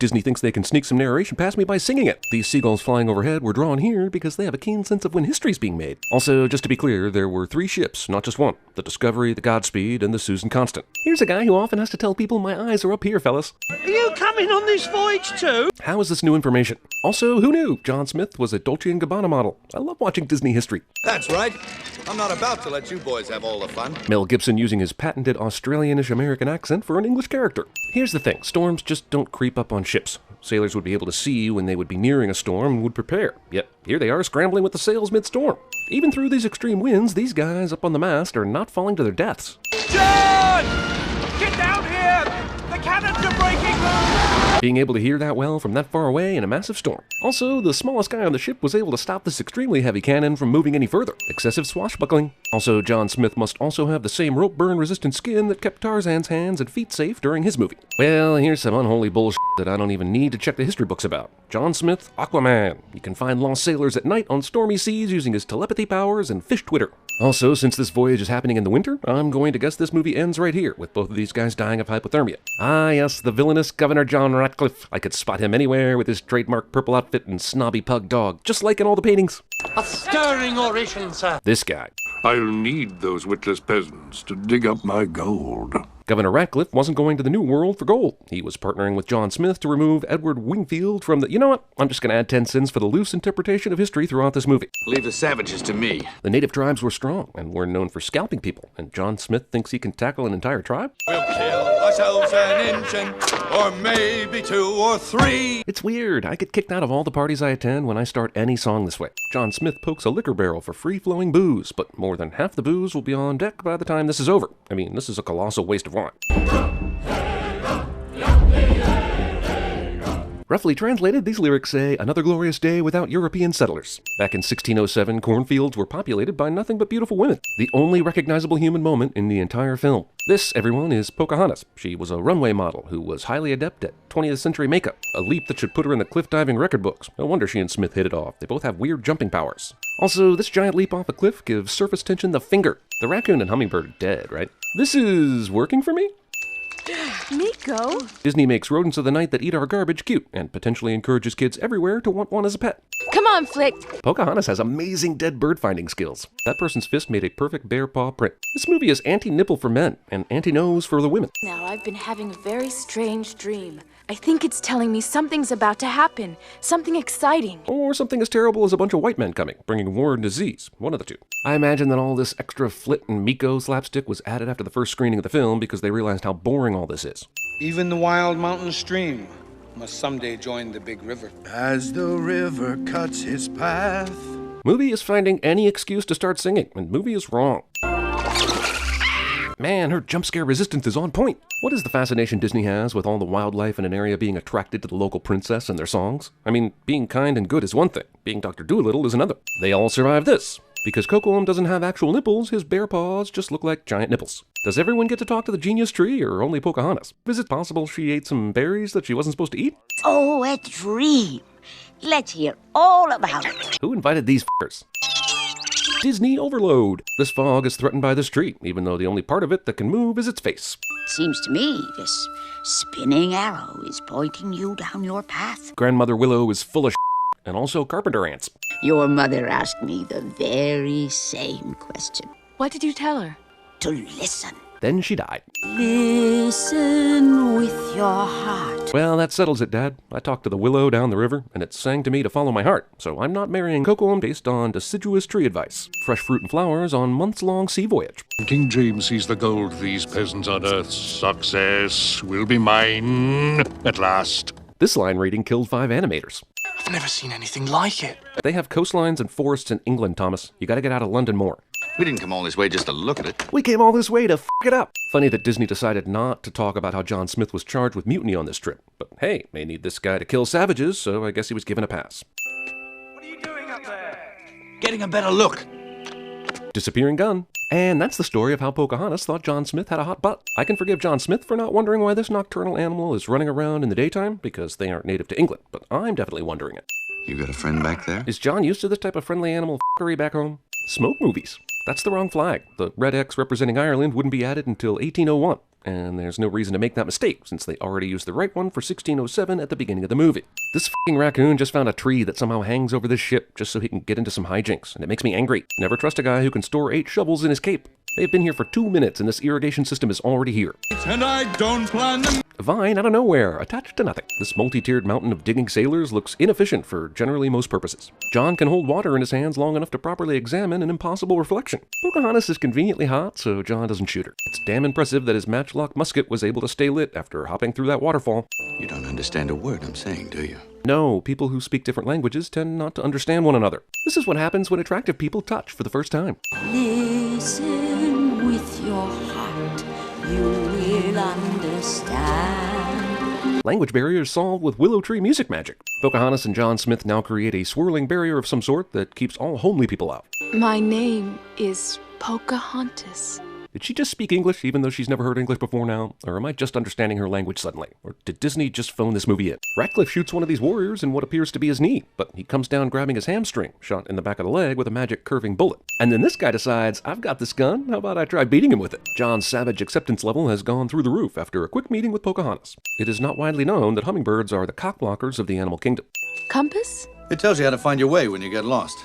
Disney thinks they can sneak some narration past me by singing it. These seagulls flying overhead were drawn here because they have a keen sense of when history's being made. Also, just to be clear, there were 3 ships, not just one. The Discovery, the Godspeed, and the Susan Constant. Here's a guy who often has to tell people my eyes are up here, fellas. Are you coming on this voyage too? How is this new information? Also, who knew John Smith was a Dolce & Gabbana model? I love watching Disney history. That's right. I'm not about to let you boys have all the fun. Mel Gibson using his patented Australianish American accent for an English character. Here's the thing, storms just don't creep up on ships. Sailors would be able to see when they would be nearing a storm and would prepare. Yet, here they are scrambling with the sails mid-storm. Even through these extreme winds, these guys up on the mast are not falling to their deaths. John! Get down here! The cannons are breaking loose! Being able to hear that well from that far away in a massive storm. Also, the smallest guy on the ship was able to stop this extremely heavy cannon from moving any further. Excessive swashbuckling. Also, John Smith must also have the same rope burn resistant skin that kept Tarzan's hands and feet safe during his movie. Well, here's some unholy bullshit that I don't even need to check the history books about. John Smith, Aquaman. He can find lost sailors at night on stormy seas using his telepathy powers and fish Twitter. Also, since this voyage is happening in the winter, I'm going to guess this movie ends right here, with both of these guys dying of hypothermia. Ah yes, the villainous Governor John Ratcliffe. I could spot him anywhere with his trademark purple outfit and snobby pug dog, just like in all the paintings. A stirring oration, sir. This guy. I'll need those witless peasants to dig up my gold. Governor Ratcliffe wasn't going to the New World for gold. He was partnering with John Smith to remove Edward Wingfield from the... You know what? I'm just going to add 10 cents for the loose interpretation of history throughout this movie. Leave the savages to me. The native tribes were strong and were known for scalping people, and John Smith thinks he can tackle an entire tribe? We'll kill ourselves an inch, or maybe 2 or 3. It's weird. I get kicked out of all the parties I attend when I start any song this way. John Smith pokes a liquor barrel for free-flowing booze, but more than half the booze will be on deck by the time this is over. I mean, this is a colossal waste of wine. Roughly translated, these lyrics say, another glorious day without European settlers. Back in 1607, cornfields were populated by nothing but beautiful women. The only recognizable human moment in the entire film. This, everyone, is Pocahontas. She was a runway model who was highly adept at 20th century makeup. A leap that should put her in the cliff diving record books. No wonder she and Smith hit it off. They both have weird jumping powers. Also, this giant leap off a cliff gives surface tension the finger. The raccoon and hummingbird are dead, right? This is working for me? Nico? Disney makes rodents of the night that eat our garbage cute, and potentially encourages kids everywhere to want one as a pet. Come on, Flick. Pocahontas has amazing dead bird finding skills. That person's fist made a perfect bear paw print. This movie is anti-nipple for men, and anti-nose for the women. Now, I've been having a very strange dream. I think it's telling me something's about to happen. Something exciting. Or something as terrible as a bunch of white men coming, bringing war and disease. One of the two. I imagine that all this extra Flit and Miko slapstick was added after the first screening of the film because they realized how boring all this is. Even the wild mountain stream must someday join the big river. As the river cuts his path. Movie is finding any excuse to start singing, and movie is wrong. Man, her jump scare resistance is on point. What is the fascination Disney has with all the wildlife in an area being attracted to the local princess and their songs? I mean, being kind and good is one thing. Being Dr. Dolittle is another. They all survive this. Because Kocoum doesn't have actual nipples, his bear paws just look like giant nipples. Does everyone get to talk to the genius tree, or only Pocahontas? Is it possible she ate some berries that she wasn't supposed to eat? Oh, a dream. Let's hear all about it. Who invited these f***ers? Disney overload. This fog is threatened by this tree, even though the only part of it that can move is its face. Seems to me this spinning arrow is pointing you down your path. Grandmother Willow is full of and also carpenter ants. Your mother asked me the very same question. What did you tell her? To listen. Then she died. Listen with your heart. Well, that settles it, Dad. I talked to the willow down the river, and it sang to me to follow my heart, so I'm not marrying Kocoum based on deciduous tree advice. Fresh fruit and flowers on months-long sea voyage. King James sees the gold these peasants unearth. Success will be mine at last. This line reading killed 5 animators. I've never seen anything like it. They have coastlines and forests in England, Thomas. You gotta get out of London more. We didn't come all this way just to look at it. We came all this way to f*** it up. Funny that Disney decided not to talk about how John Smith was charged with mutiny on this trip. But hey, they need this guy to kill savages, so I guess he was given a pass. What are you doing up there? Getting a better look. Disappearing gun. And that's the story of how Pocahontas thought John Smith had a hot butt. I can forgive John Smith for not wondering why this nocturnal animal is running around in the daytime, because they aren't native to England, but I'm definitely wondering it. You got a friend back there? Is John used to this type of friendly animal f***ery back home? Smoke movies. That's the wrong flag. The red X representing Ireland wouldn't be added until 1801. and there's no reason to make that mistake since they already used the right one for 1607 at the beginning of the movie. This f***ing raccoon just found a tree that somehow hangs over this ship just so he can get into some hijinks, and it makes me angry. Never trust a guy who can store 8 shovels in his cape. They've been here for 2 minutes and this irrigation system is already here. And I don't plan them. A vine out of nowhere, attached to nothing. This multi-tiered mountain of digging sailors looks inefficient for generally most purposes. John can hold water in his hands long enough to properly examine an impossible reflection. Pocahontas is conveniently hot, so John doesn't shoot her. It's damn impressive that his matchlock musket was able to stay lit after hopping through that waterfall. You don't understand a word I'm saying, do you? No, people who speak different languages tend not to understand one another. This is what happens when attractive people touch for the first time. Listen with your heart, you will understand. Language barriers solved with willow tree music magic. Pocahontas and John Smith now create a swirling barrier of some sort that keeps all homely people out. My name is Pocahontas. Did she just speak English even though she's never heard English before now? Or am I just understanding her language suddenly? Or did Disney just phone this movie in? Ratcliffe shoots one of these warriors in what appears to be his knee, but he comes down grabbing his hamstring, shot in the back of the leg with a magic curving bullet. And then this guy decides, I've got this gun, how about I try beating him with it? John's savage acceptance level has gone through the roof after a quick meeting with Pocahontas. It is not widely known that hummingbirds are the cockblockers of the animal kingdom. Compass? It tells you how to find your way when you get lost.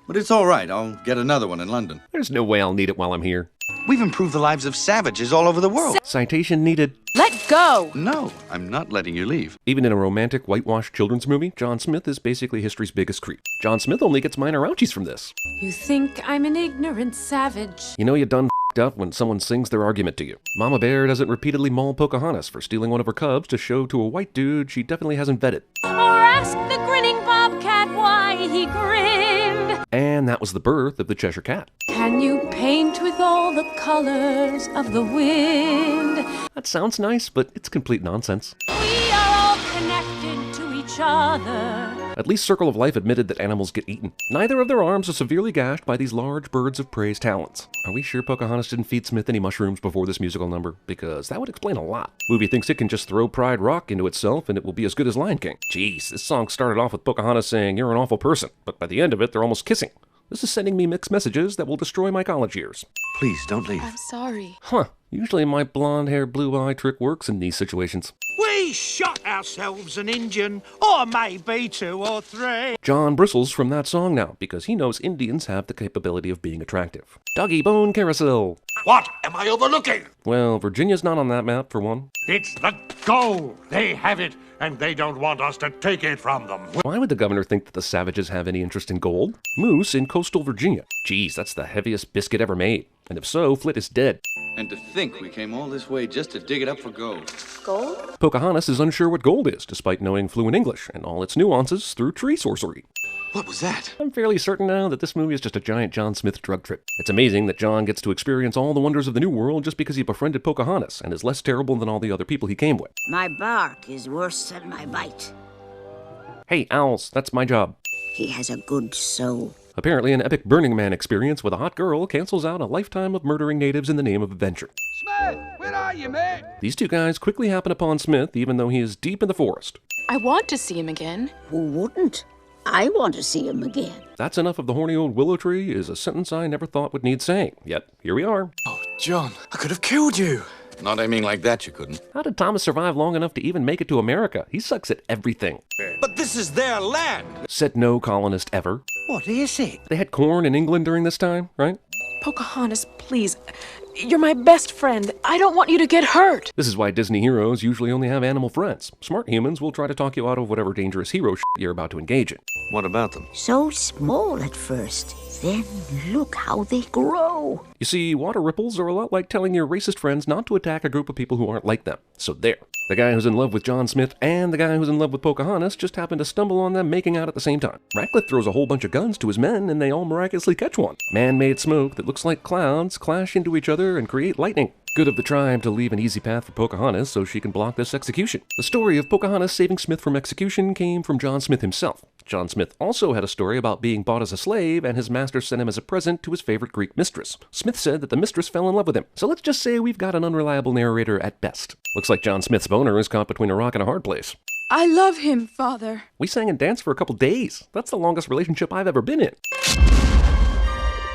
But it's all right. I'll get another one in London. There's no way I'll need it while I'm here. We've improved the lives of savages all over the world. Citation needed. Let go! No, I'm not letting you leave. Even in a romantic, whitewashed children's movie, John Smith is basically history's biggest creep. John Smith only gets minor ouchies from this. You think I'm an ignorant savage? You know you done f***ed up when someone sings their argument to you. Mama Bear doesn't repeatedly maul Pocahontas for stealing one of her cubs to show to a white dude she definitely hasn't vetted. Or ask the grinning bobcat why he grinned. And that was the birth of the Cheshire Cat. Can you paint with all the colors of the wind? That sounds nice, but it's complete nonsense. We are all connected to each other. At least Circle of Life admitted that animals get eaten. Neither of their arms are severely gashed by these large birds of prey's talons. Are we sure Pocahontas didn't feed Smith any mushrooms before this musical number? Because that would explain a lot. Movie thinks it can just throw Pride Rock into itself and it will be as good as Lion King. Jeez, this song started off with Pocahontas saying, "You're an awful person," but by the end of it, they're almost kissing. This is sending me mixed messages that will destroy my college years. Please, don't leave. I'm sorry. Huh, usually my blonde hair, blue eye trick works in these situations. We shot ourselves an Indian, or maybe 2 or 3. John bristles from that song now because he knows Indians have the capability of being attractive. Doggy Bone Carousel. What am I overlooking? Well, Virginia's not on that map, for one. It's the gold. They have it, and they don't want us to take it from them. Why would the governor think that the savages have any interest in gold? Moose in coastal Virginia. Geez, that's the heaviest biscuit ever made. And if so, Flit is dead. And to think we came all this way just to dig it up for gold. Gold? Pocahontas is unsure what gold is, despite knowing fluent English and all its nuances through tree sorcery. What was that? I'm fairly certain now that this movie is just a giant John Smith drug trip. It's amazing that John gets to experience all the wonders of the New World just because he befriended Pocahontas and is less terrible than all the other people he came with. My bark is worse than my bite. Hey, owls, that's my job. He has a good soul. Apparently, an epic Burning Man experience with a hot girl cancels out a lifetime of murdering natives in the name of adventure. Smith, where are you, mate? These two guys quickly happen upon Smith even though he is deep in the forest. I want to see him again. Who wouldn't? I want to see him again. That's enough of the horny old willow tree is a sentence I never thought would need saying. Yet, here we are. Oh, John, I could have killed you. Not aiming like that, you couldn't. How did Thomas survive long enough to even make it to America? He sucks at everything. But this is their land. Said no colonist ever. What is it? They had corn in England during this time, right? Pocahontas, please. You're my best friend. I don't want you to get hurt. This is why Disney heroes usually only have animal friends. Smart humans will try to talk you out of whatever dangerous hero shit you're about to engage in. What about them? So small at first. Then look how they grow. You see, water ripples are a lot like telling your racist friends not to attack a group of people who aren't like them. So there. The guy who's in love with John Smith and the guy who's in love with Pocahontas just happen to stumble on them making out at the same time. Ratcliffe throws a whole bunch of guns to his men and they all miraculously catch one. Man-made smoke that looks like clouds clash into each other and create lightning. Good of the tribe to leave an easy path for Pocahontas so she can block this execution. The story of Pocahontas saving Smith from execution came from John Smith himself. John Smith also had a story about being bought as a slave and his master sent him as a present to his favorite Greek mistress. Smith said that the mistress fell in love with him. So let's just say we've got an unreliable narrator at best. Looks like John Smith's boner is caught between a rock and a hard place. I love him, Father. We sang and danced for a couple days. That's the longest relationship I've ever been in.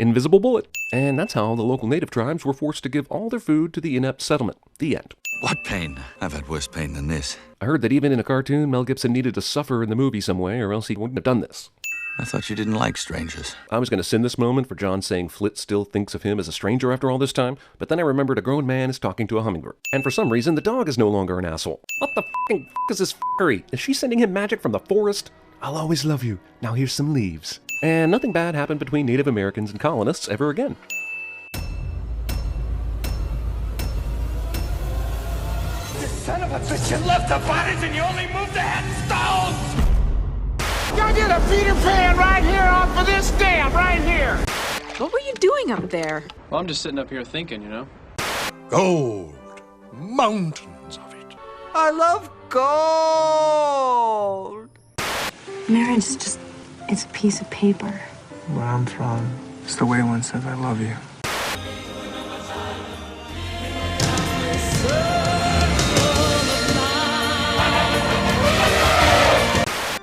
Invisible bullet. And that's how the local native tribes were forced to give all their food to the inept settlement. The end. What pain? I've had worse pain than this. I heard that even in a cartoon, Mel Gibson needed to suffer in the movie some way, or else he wouldn't have done this. I thought you didn't like strangers. I was going to send this moment for John saying Flit still thinks of him as a stranger after all this time, but then I remembered a grown man is talking to a hummingbird. And for some reason, the dog is no longer an asshole. What the f***ing f*** is this f***ery? Is she sending him magic from the forest? I'll always love you. Now here's some leaves. And nothing bad happened between Native Americans and colonists ever again. You son of a bitch, you left the bodies and you only moved the headstones! Y'all get a Peter Pan right here off of this dam, right here! What were you doing up there? Well, I'm just sitting up here thinking, you know? Gold. Mountains of it. I love gold! Marriage is just, it's a piece of paper. Where I'm from, it's the way one says I love you.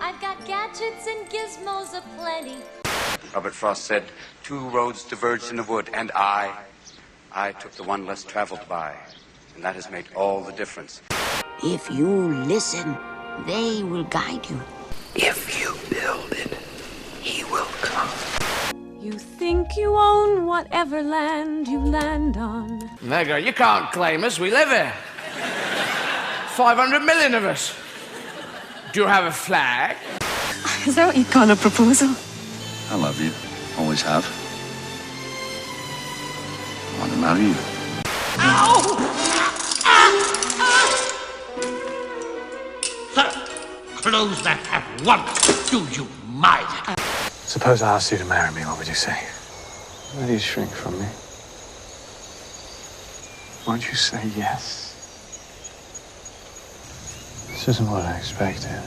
I've got gadgets and gizmos aplenty. Robert Frost said, 2 roads diverged in the wood, and I took the one less traveled by. And that has made all the difference. If you listen, they will guide you. If you build it, he will come. You think you own whatever land you land on. Nigger, you can't claim us. We live here. 500 million of us. Do you have a flag? Is that what you call a proposal? I love you. Always have. I want to marry you. Ow! Sir, close that at once. Do you mind? Suppose I asked you to marry me, what would you say? Why do you shrink from me? Won't you say yes? This isn't what I expected.